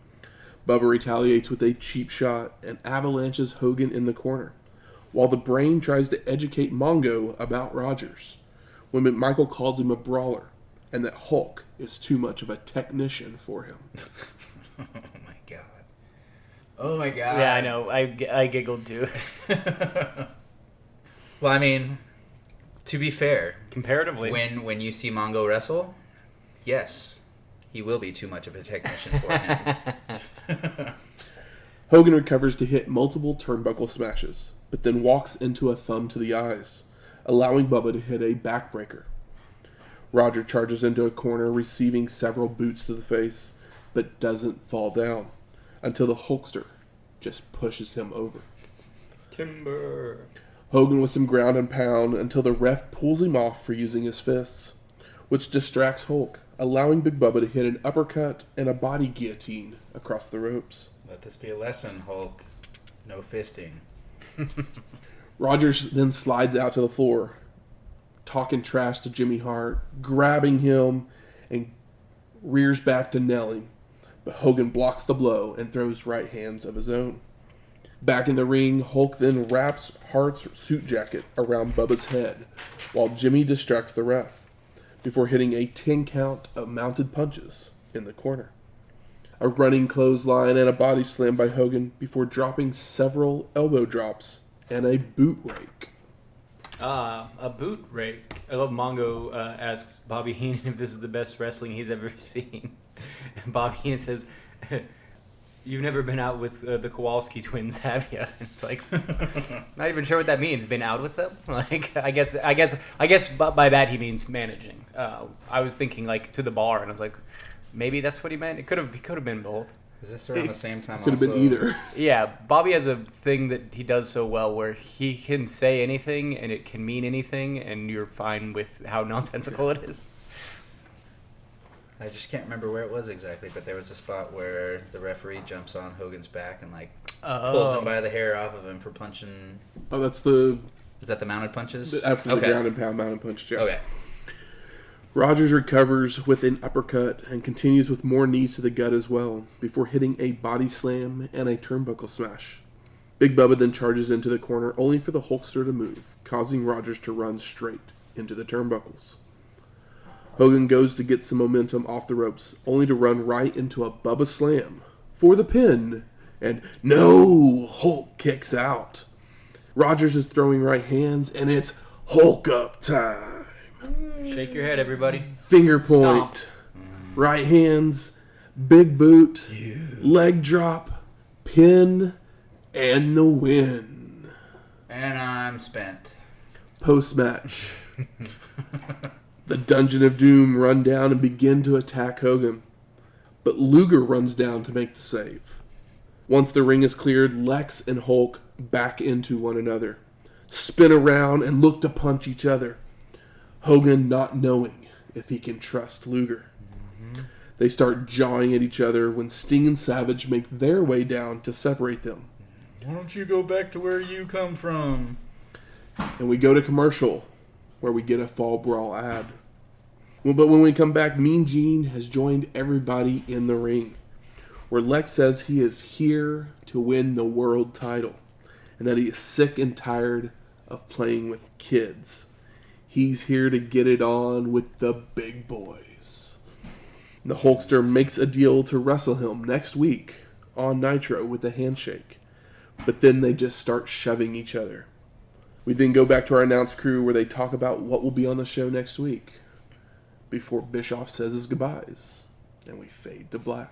Bubba retaliates with a cheap shot and avalanches Hogan in the corner, while the Brain tries to educate Mongo about Rogers, when McMichael calls him a brawler and that Hulk is too much of a technician for him. Oh my god. Yeah, I know. I giggled too. Well, I mean, to be fair, comparatively, when you see Mongo wrestle, yes, he will be too much of a technician for him. Hogan recovers to hit multiple turnbuckle smashes, but then walks into a thumb to the eyes, allowing Bubba to hit a backbreaker. Roger charges into a corner, receiving several boots to the face, but doesn't fall down until the Hulkster just pushes him over. Timber. Hogan with some ground and pound until the ref pulls him off for using his fists, which distracts Hulk, allowing Big Bubba to hit an uppercut and a body guillotine across the ropes. Let this be a lesson, Hulk. No fisting. Rogers then slides out to the floor, talking trash to Jimmy Hart, grabbing him, and rears back to nail him. But Hogan blocks the blow and throws right hands of his own. Back in the ring, Hulk then wraps Hart's suit jacket around Bubba's head, while Jimmy distracts the ref, before hitting a 10 count of mounted punches in the corner. A running clothesline and a body slam by Hogan before dropping several elbow drops and a boot rake. A boot rake. I love Mongo asks Bobby Heenan if this is the best wrestling he's ever seen. And Bobby Heenan says, "You've never been out with the Kowalski twins, have you?" It's like, not even sure what that means. Been out with them? Like, I guess by that he means managing. I was thinking like to the bar, and I was like, maybe that's what he meant. It could have been both. Is this around the same time? Could have been either. Yeah, Bobby has a thing that he does so well where he can say anything and it can mean anything, and you're fine with how nonsensical it is. I just can't remember where it was exactly, but there was a spot where the referee jumps on Hogan's back and like pulls him by the hair off of him for punching. Oh, that's the... Is that the mounted punches? After the ground and pound mounted punches, yeah. Okay. Rogers recovers with an uppercut and continues with more knees to the gut as well, before hitting a body slam and a turnbuckle smash. Big Bubba then charges into the corner, only for the Hulkster to move, causing Rogers to run straight into the turnbuckles. Hogan goes to get some momentum off the ropes, only to run right into a Bubba slam for the pin, and no, Hulk kicks out. Rogers is throwing right hands, and it's Hulk up time. Shake your head, everybody. Finger point, Stomp. Right hands, big boot, leg drop, pin, and the win. And I'm spent. Post-match, the Dungeon of Doom run down and begin to attack Hogan, but Luger runs down to make the save. Once the ring is cleared, Lex and Hulk back into one another, spin around and look to punch each other. Hogan not knowing if he can trust Luger. Mm-hmm. They start jawing at each other when Sting and Savage make their way down to separate them. Why don't you go back to where you come from? And we go to commercial, where we get a Fall Brawl ad. But when we come back, Mean Gene has joined everybody in the ring, where Lex says he is here to win the world title, and that he is sick and tired of playing with kids. He's here to get it on with the big boys. The Hulkster makes a deal to wrestle him next week on Nitro with a handshake, but then they just start shoving each other. We then go back to our announce crew where they talk about what will be on the show next week before Bischoff says his goodbyes. And we fade to black.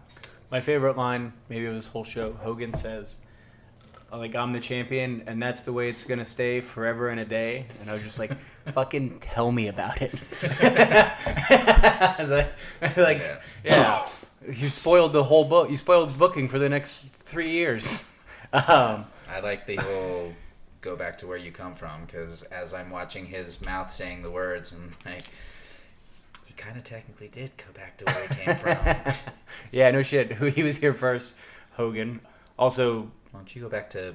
My favorite line, maybe of this whole show, Hogan says, like, I'm the champion, and that's the way it's going to stay forever and a day. And I was just like, fucking tell me about it. I was like, yeah, you spoiled the whole book. You spoiled booking for the next 3 years. I like the whole go back to where you come from, because as I'm watching his mouth saying the words, and like, he kind of technically did go back to where he came from. Yeah, no shit. He was here first, Hogan. Also, why don't you go back to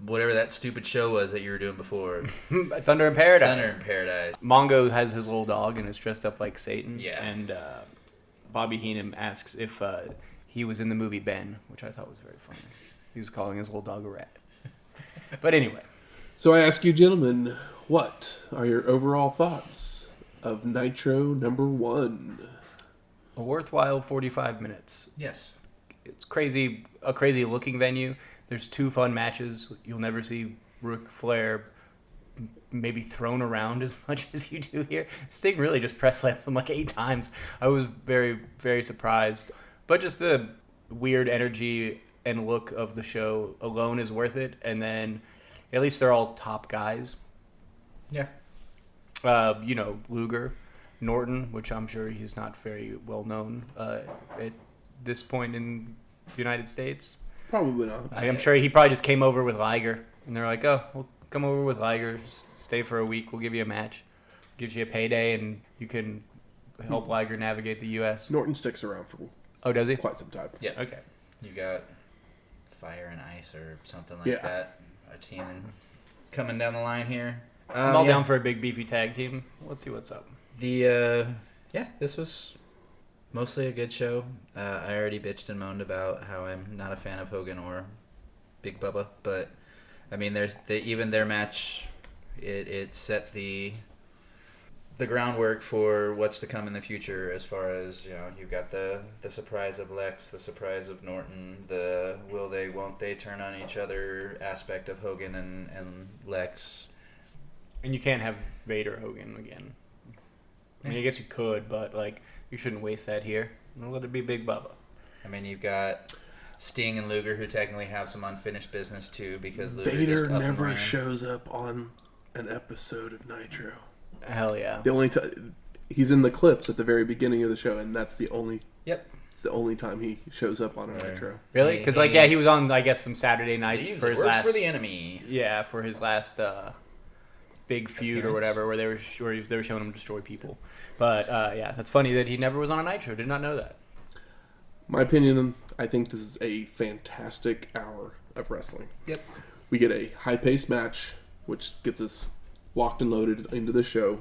whatever that stupid show was that you were doing before? Thunder in Paradise. Thunder in Paradise. Mongo has his little dog and is dressed up like Satan. Yeah. And Bobby Heenan asks if he was in the movie Ben, which I thought was very funny. He was calling his little dog a rat. But anyway. So I ask you, gentlemen, what are your overall thoughts of Nitro #1? A worthwhile 45 minutes. Yes. It's crazy, a crazy looking venue. There's 2 fun matches. You'll never see Ric Flair maybe thrown around as much as you do here. Sting really just press slaps him like 8 times. I was very, very surprised. But just the weird energy and look of the show alone is worth it. And then at least they're all top guys. Yeah. Luger, Norton, which I'm sure he's not very well known at this point in the United States. Probably not. I'm sure he probably just came over with Liger, and they're like, "Oh, we'll come over with Liger, stay for a week. We'll give you a match, gives you a payday, and you can help Liger navigate the U.S." Norton sticks around for does he? quite some time. Yeah. Okay. You got Fire and Ice or something like that. A team coming down the line here. I'm all down for a big beefy tag team. Let's see what's up. This was mostly a good show. I already bitched and moaned about how I'm not a fan of Hogan or Big Bubba, but I mean, even their match, it set the groundwork for what's to come in the future. As far as you've got the surprise of Lex, the surprise of Norton, the will they, won't they turn on each other aspect of Hogan and Lex. And you can't have Vader Hogan again. I mean, I guess you could, but like you shouldn't waste that here. Let it be Big Bubba. I mean, you've got Sting and Luger, who technically have some unfinished business too, because Luger Vader just up never and ran. shows up on an episode of Nitro. Hell yeah. The only time he's in the clips at the very beginning of the show, and that's the only. Yep. It's the only time he shows up on a Nitro. Really? Because he was on, I guess, some Saturday nights for his last. For the enemy. Yeah, for his last big feud or whatever, where they were showing him destroy people. But that's funny that he never was on a Nitro. Did not know that. My opinion, I think this is a fantastic hour of wrestling. Yep. We get a high-paced match, which gets us locked and loaded into the show,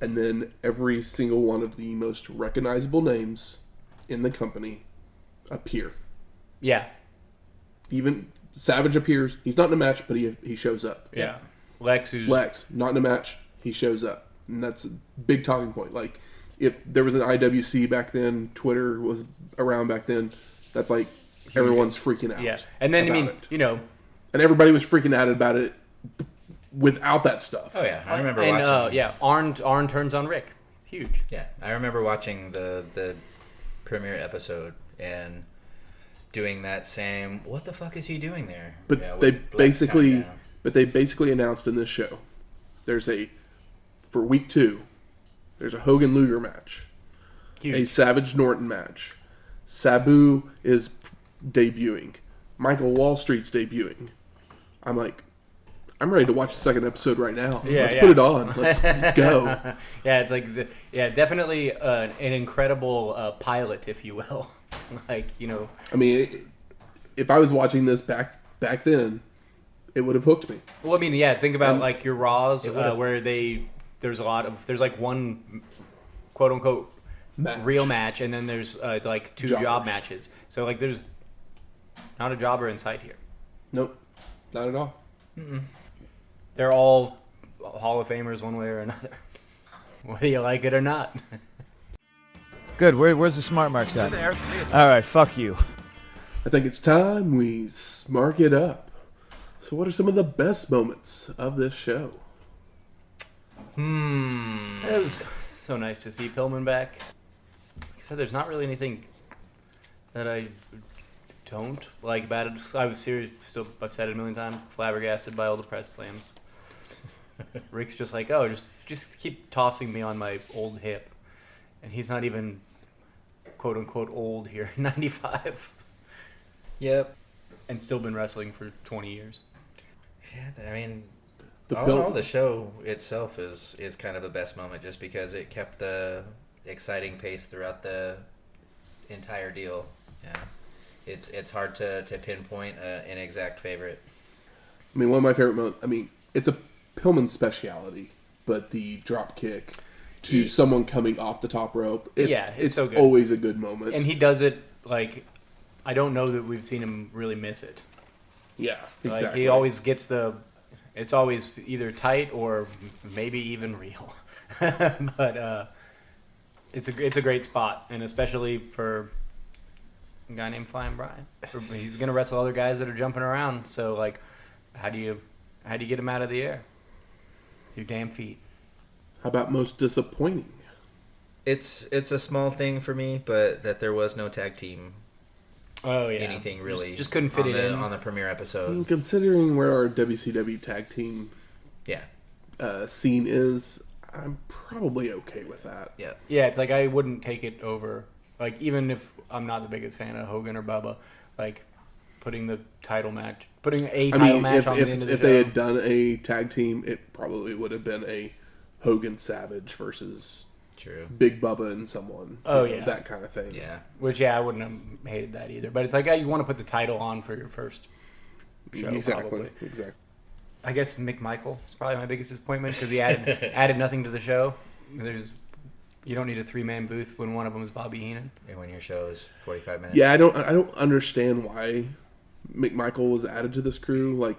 and then every single one of the most recognizable names in the company appear. Yeah. Even Savage appears. He's not in a match, but he shows up. Yeah. Lex, not in a match, he shows up. And that's a big talking point. Like, if there was an IWC back then, Twitter was around back then, that's like everyone's freaking out. Yeah. And then, and everybody was freaking out about it without that stuff. Oh, yeah. I remember watching. Arn turns on Rick. Huge. Yeah. I remember watching the premiere episode and doing that same, what the fuck is he doing there? But they basically announced in this show, for week 2, there's a Hogan Luger match, Huge. A Savage Norton match, Sabu is debuting, Michael Wall Street's debuting. I'm ready to watch the second episode right now. Let's put it on. Let's go. Yeah, it's like definitely an incredible pilot, if you will. I mean, if I was watching this back then, it would have hooked me. Well, I mean, think about like your Raws where there's like one quote unquote real match, and then there's like 2 job matches. So like there's not a jobber in sight here. Nope, not at all. Mm-mm. They're all Hall of Famers one way or another, whether you like it or not. Good. Where's the smart marks at? All right, fuck you. I think it's time we smark it up. So what are some of the best moments of this show? It was so nice to see Pillman back. Like I said, there's not really anything that I don't like about it. I was serious, still, I've said it a million times, flabbergasted by all the press slams. Rick's just like, oh, just keep tossing me on my old hip. And he's not even, quote unquote, old here, 95. Yep. And still been wrestling for 20 years. Yeah, I mean, The all in all, the show itself is kind of the best moment just because it kept the exciting pace throughout the entire deal. Yeah. It's hard to pinpoint an exact favorite. I mean, one of my favorite moments, I mean, it's a Pillman speciality, but the drop kick to someone coming off the top rope, it's so good. Always a good moment. And he does it, like, I don't know that we've seen him really miss it. Yeah, exactly. Like, he always gets it's always either tight or maybe even real. But it's a great spot, and especially for a guy named Flyin Brian. He's going to wrestle other guys that are jumping around, so, like, how do you get him out of the air? With your damn feet. How about most disappointing? It's a small thing for me, but that there was no tag team. Oh yeah, anything really just couldn't fit it in on the premiere episode. I mean, considering where our WCW tag team scene is, I'm probably okay with that. Yeah, it's like I wouldn't take it over. Like, even if I'm not the biggest fan of Hogan or Bubba, like putting a title match on the end of the show. If they had done a tag team, it probably would have been a Hogan Savage versus Big Bubba and someone. That kind of thing. Yeah. Which, I wouldn't have hated that either. But it's like, you want to put the title on for your first show, Exactly. I guess McMichael is probably my biggest disappointment because he added nothing to the show. You don't need a 3-man booth when one of them is Bobby Heenan. And when your show is 45 minutes. Yeah, I don't understand why McMichael was added to this crew. Like,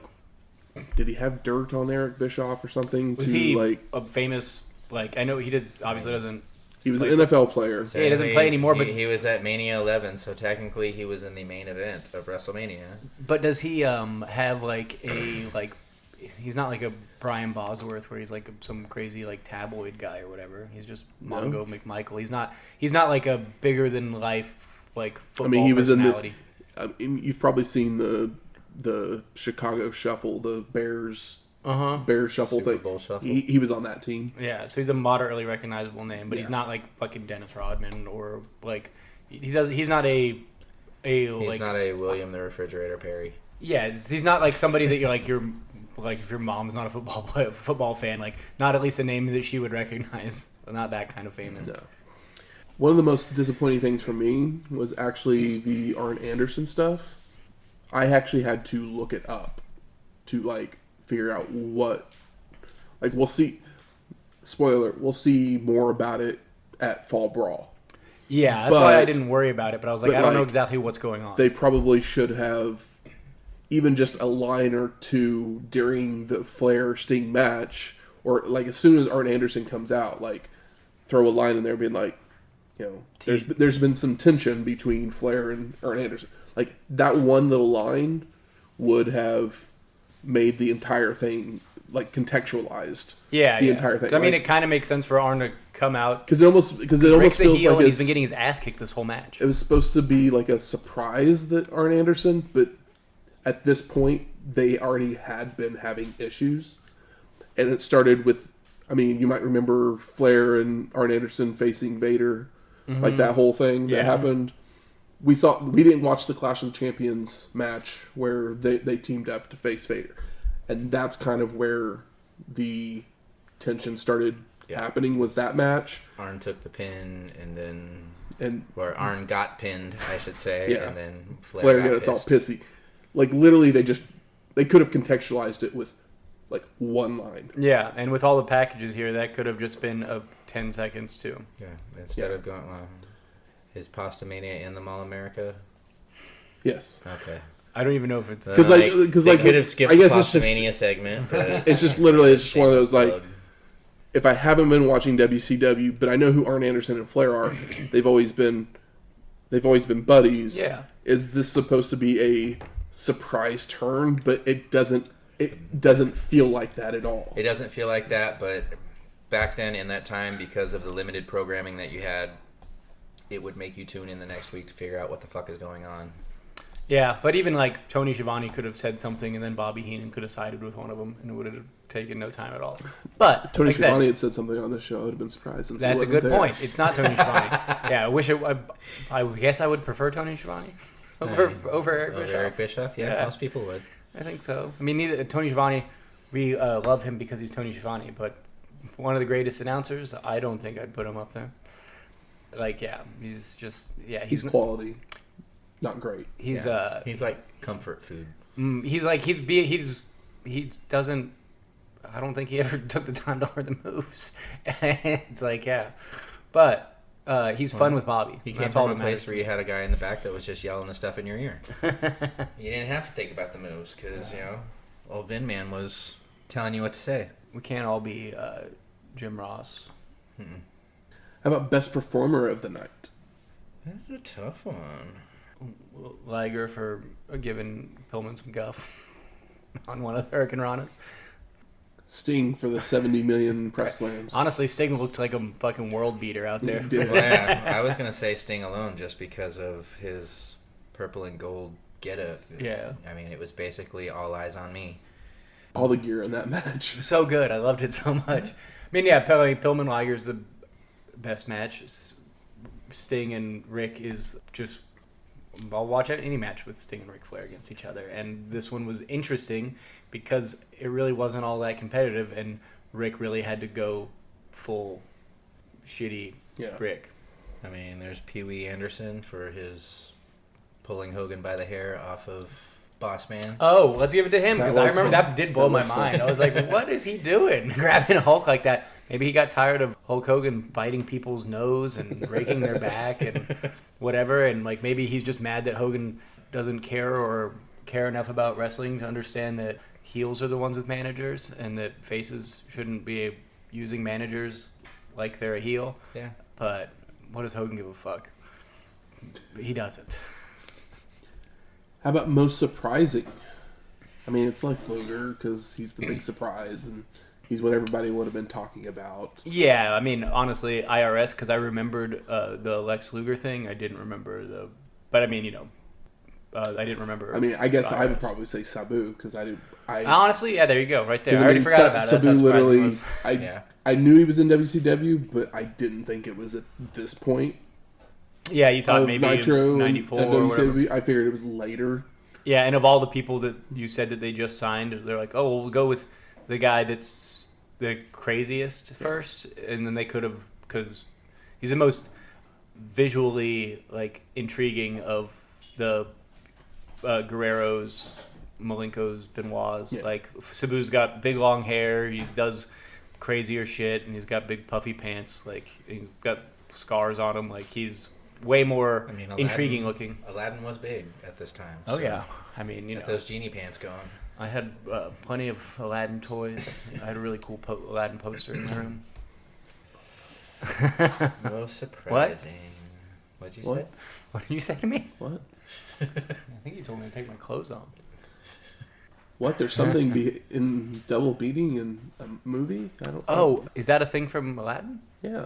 did he have dirt on Eric Bischoff or something? Was he a famous? Like, I know he obviously doesn't. He was an NFL player. Yeah, he doesn't play anymore. But he was at Mania 11, so technically he was in the main event of WrestleMania. But does he have like a He's not like a Brian Bosworth where he's like some crazy like tabloid guy or whatever. He's just Mongo McMichael. He's not like a bigger than life like football personality. You've probably seen the Chicago Shuffle, the Bears Shuffle Super thing. Bowl Shuffle. He was on that team. Yeah, so he's a moderately recognizable name, but he's not like fucking Dennis Rodman or like he's not a William the Refrigerator Perry. Yeah, he's not like somebody that you're if your mom's not a football fan, like not at least a name that she would recognize. Not that kind of famous. No. One of the most disappointing things for me was actually the Arn Anderson stuff. I actually had to look it up to figure out what. We'll see. Spoiler: we'll see more about it at Fall Brawl. Yeah, that's why I didn't worry about it. But I was like, I don't know exactly what's going on. They probably should have even just a line or two during the Flair Sting match, or as soon as Arn Anderson comes out, throw a line in there being there's been some tension between Flair and Arn Anderson. That one little line would have made the entire thing contextualized. Yeah, the entire thing. I mean, it kind of makes sense for Arn to come out because it almost feels like he's been getting his ass kicked this whole match. It was supposed to be a surprise that Arn Anderson, but at this point they already had been having issues, and it started with. I mean, you might remember Flair and Arn Anderson facing Vader, that whole thing that happened. We didn't watch the Clash of the Champions match where they teamed up to face Vader, and that's kind of where the tension started happening. Was that match? Arn took the pin, or Arn got pinned, I should say, and then Flair got it's all pissy. Literally, they could have contextualized it with one line. Yeah, and with all the packages here, that could have just been 10 seconds too. Yeah, instead of going, is Pasta Mania in the Mall America? Yes. Okay. I don't even know if it's because they could have skipped the Pasta Mania segment. But it's just literally one of those if I haven't been watching WCW, but I know who Arn Anderson and Flair are, they've always been buddies. Yeah. Is this supposed to be a surprise turn? But it doesn't it doesn't feel like that at all. It doesn't feel like that, but back then in that time, because of the limited programming that you had, it would make you tune in the next week to figure out what the fuck is going on. Yeah, but even like Tony Schiavone could have said something, and then Bobby Heenan could have sided with one of them, and it would have taken no time at all. But Tony like Schiavone had said something on the show. I would have been surprised. Since that's he a wasn't good there. point. It's not Tony Schiavone. Yeah, I guess I would prefer Tony Schiavone over Eric Bischoff. Eric Bischoff, yeah, most people would. I think so. I mean, neither Tony Schiavone. We love him because he's Tony Schiavone, but one of the greatest announcers. I don't think I'd put him up there. Like, yeah, he's just he's quality, not great. He's he's like comfort food. He doesn't. I don't think he ever took the time to learn the moves. It's like, yeah, but he's fun with Bobby. He came from a place where you had a guy in the back that was just yelling the stuff in your ear. You didn't have to think about the moves because old Vin Man was telling you what to say. We can't all be Jim Ross. Mm-mm. How about best performer of the night? That's a tough one. Liger for giving Pillman some guff on one of the Hurricane Ranas. Sting for the 70 million press slams. Honestly, Sting looked like a fucking world beater out there. Well, yeah, I was going to say Sting alone just because of his purple and gold getup. Yeah. I mean, it was basically all eyes on me. All the gear in that match. So good. I loved it so much. I mean, yeah, Pillman Liger's the best match. Sting and Rick is just... I'll watch any match with Sting and Ric Flair against each other. And this one was interesting because it really wasn't all that competitive, and Rick really had to go full shitty Rick. I mean, there's Pee Wee Anderson for his pulling Hogan by the hair off of Boss Man. Oh, let's give it to him, because I remember fun. that did blow my mind. I was like, what is he doing? Grabbing Hulk like that. Maybe he got tired of Hulk Hogan biting people's nose and raking their back and whatever, and like maybe he's just mad that Hogan doesn't care enough about wrestling to understand that heels are the ones with managers and that faces shouldn't be using managers like they're a heel. Yeah. But what does Hogan give a fuck? He doesn't. How about most surprising? I mean, it's Lex Luger because he's the big surprise and he's what everybody would have been talking about. Yeah, I mean, honestly, IRS, because I remembered the Lex Luger thing. I didn't remember but I mean, I didn't remember. I mean, I guess IRS. I would probably say Sabu because honestly, yeah, there you go, right there. I already forgot about it. Sabu That's how surprising it literally, was. I knew he was in WCW, but I didn't think it was at this point. Yeah, you thought Of maybe Nitro 94 and or whatever. WCW. I figured it was later. Yeah, and of all the people that you said that they just signed, they're like, oh, well, we'll go with the guy that's the craziest first, and then they could have, because he's the most visually like intriguing of the Guerreros, Malenkos, Benoits. Yeah. Like Sabu's got big long hair, he does crazier shit, and he's got big puffy pants. Like he's got scars on him. Like he's way more intriguing looking. Aladdin was big at this time. Oh yeah, I mean, those genie pants going. I had plenty of Aladdin toys. I had a really cool Aladdin poster in my room. Most surprising. What'd you say? What did you say to me? What? I think you told me to take my clothes off. What? There's something in double beating in a movie? I don't. Oh, is that a thing from Aladdin? Yeah.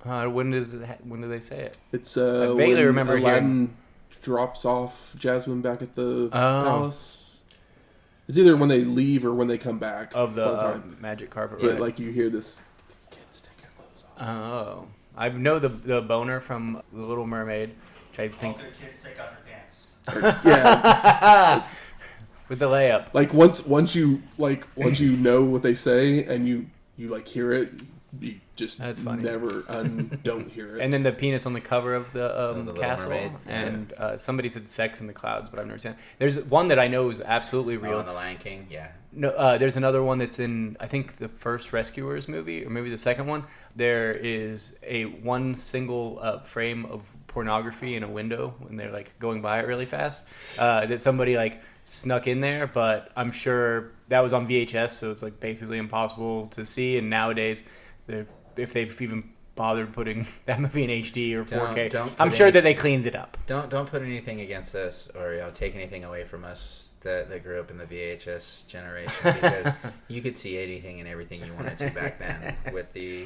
When do they say it? It's I vaguely when remember Aladdin drops off Jasmine back at the palace. It's either when they leave or when they come back. Of the magic carpet, Yeah, right? like you hear this, kids, take your clothes off. Oh. I know the boner from The Little Mermaid, which I think... All kids take off your pants. Yeah. With the layup. Like once you know what they say and you like hear it, you just That's funny. never don't hear it. And then the penis on the cover of the Little castle. Mermaid. And somebody said sex in the clouds, but I've never seen it. There's one that I know is absolutely real. Oh, and the Lion King, yeah. No, there's another one that's in, I think, the first Rescuers movie, or maybe the second one. There is one single frame of pornography in a window when they're like going by it really fast that somebody like snuck in there, but I'm sure that was on VHS, so it's like basically impossible to see. And nowadays, if they've even bothered putting that movie in HD or 4K. Don't I'm put sure any- that they cleaned it up. Don't put anything against us or take anything away from us that grew up in the VHS generation, because you could see anything and everything you wanted to back then with the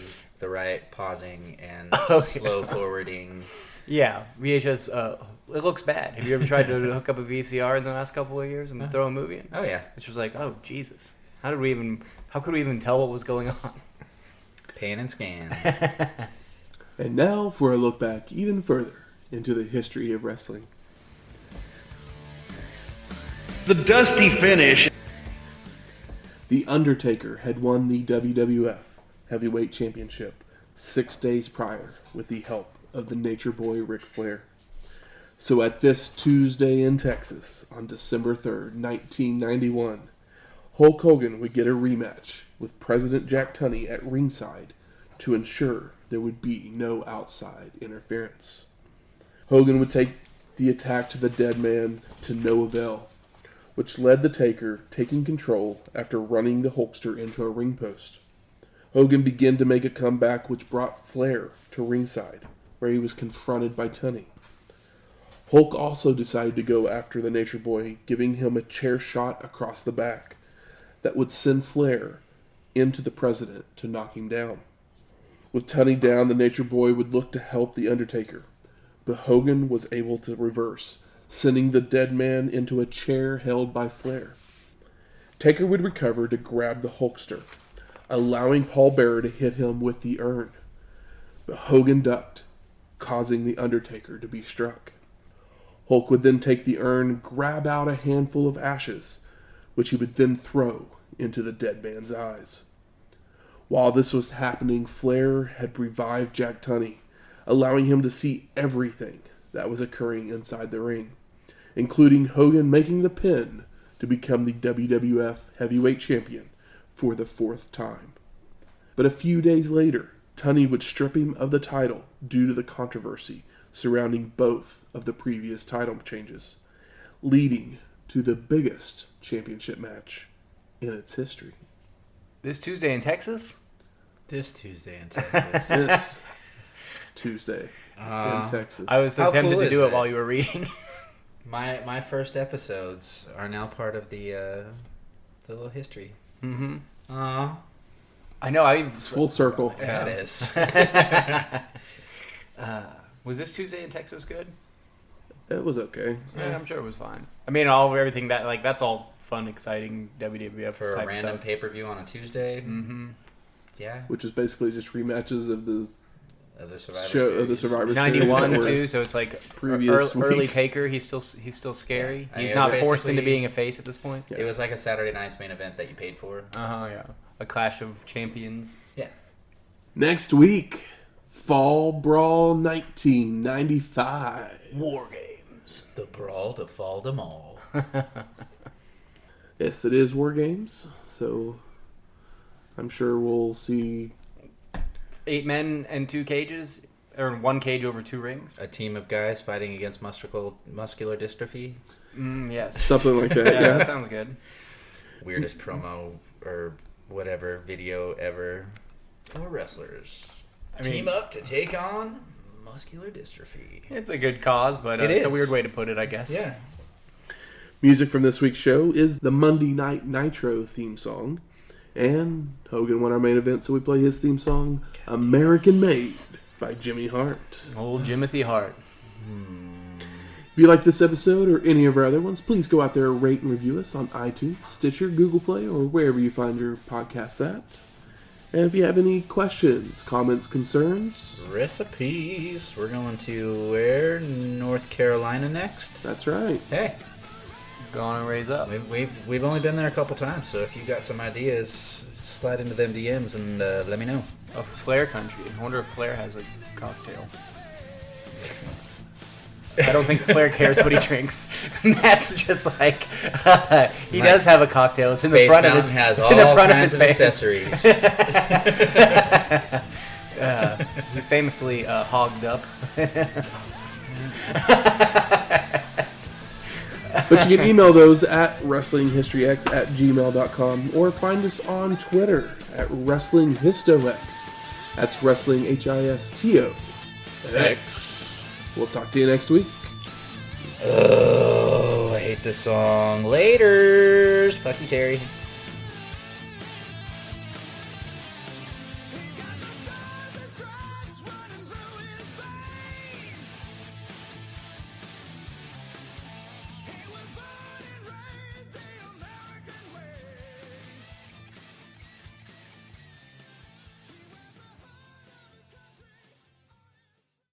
right pausing and slow forwarding. Yeah, VHS. It looks bad. Have you ever tried to hook up a VCR in the last couple of years and throw a movie in? Oh yeah, It's just like, oh Jesus, how could we even tell what was going on? pan and scan. And now for a look back even further into the history of wrestling. The dusty finish. The Undertaker had won the WWF Heavyweight Championship 6 days prior with the help of the Nature Boy Ric Flair. So at this Tuesday in Texas, on December 3rd, 1991, Hulk Hogan would get a rematch with President Jack Tunney at ringside to ensure there would be no outside interference. Hogan would take the attack to the dead man to no avail, which led the Taker taking control after running the Hulkster into a ring post. Hogan began to make a comeback, which brought Flair to ringside, where he was confronted by Tunney. Hulk also decided to go after the Nature Boy, giving him a chair shot across the back that would send Flair into the President to knock him down. With Tunney down, the Nature Boy would look to help the Undertaker, but Hogan was able to reverse, sending the dead man into a chair held by Flair. Taker would recover to grab the Hulkster, allowing Paul Bearer to hit him with the urn, but Hogan ducked, causing the Undertaker to be struck. Hulk would then take the urn, grab out a handful of ashes, which he would then throw into the dead man's eyes. While this was happening, Flair had revived Jack Tunney, allowing him to see everything that was occurring inside the ring, including Hogan making the pin to become the WWF Heavyweight Champion for the 4th time. But a few days later, Tunney would strip him of the title due to the controversy surrounding both of the previous title changes, leading to the biggest championship match in its history. This Tuesday in Texas? This Tuesday in Texas. This Tuesday in Texas. I was so How tempted cool to is do it it? while you were reading. My first episodes are now part of the little history. Mm-hmm. Aw, I know. It's full circle. yeah, it is. Was this Tuesday in Texas good? It was okay. Yeah, I'm sure it was fine. I mean, everything that's all fun, exciting WWF For a type random stuff. pay-per-view on a Tuesday. Mm-hmm. Yeah. Which is basically just rematches of the Of the Survivor show of the Series. Survivor 91 Series that too, were so it's like previous early week. Taker. He's still scary. Yeah. He's I mean, not forced into basically- being a face at this point. It was like a Saturday night's main event that you paid for. Yeah. A clash of champions. Yeah. Next week, Fall Brawl 1995. War games. The brawl to fall them all. Yes, it is War Games, so I'm sure we'll see 8 men and 2 cages, or 1 cage over 2 rings. A team of guys fighting against muscular dystrophy. Yes. something like that. Yeah, Yeah. that sounds good. Weirdest promo or whatever video ever for wrestlers. Team up to take on muscular dystrophy. It's a good cause, but It it's a is. weird way to put it, I guess. Yeah. Music from this week's show is the Monday Night Nitro theme song. And Hogan won our main event, so we play his theme song, American Made, by Jimmy Hart. Old Jimothy Hart. If you like this episode or any of our other ones, please go out there and rate and review us on iTunes, Stitcher, Google Play, or wherever you find your podcasts at. And if you have any questions, comments, concerns, Recipes. We're going to where? North Carolina next? that's right. Hey, Go on and raise up. we've only been there a couple times, so if you got some ideas, slide into them DMs and let me know. A Flair country. I wonder if Flair has a cocktail. I don't think Flair cares what he drinks. That's just like he does have a cocktail. It's in the Space front of Mountain his. has It's in the all front of kinds his of pants. accessories. He's famously hogged up. But you can email those at wrestlinghistoryx@gmail.com or find us on Twitter at wrestlinghistox. That's Wrestling HISTO. We'll talk to you next week. Oh, I hate this song. Laters. Fuck you, Terry.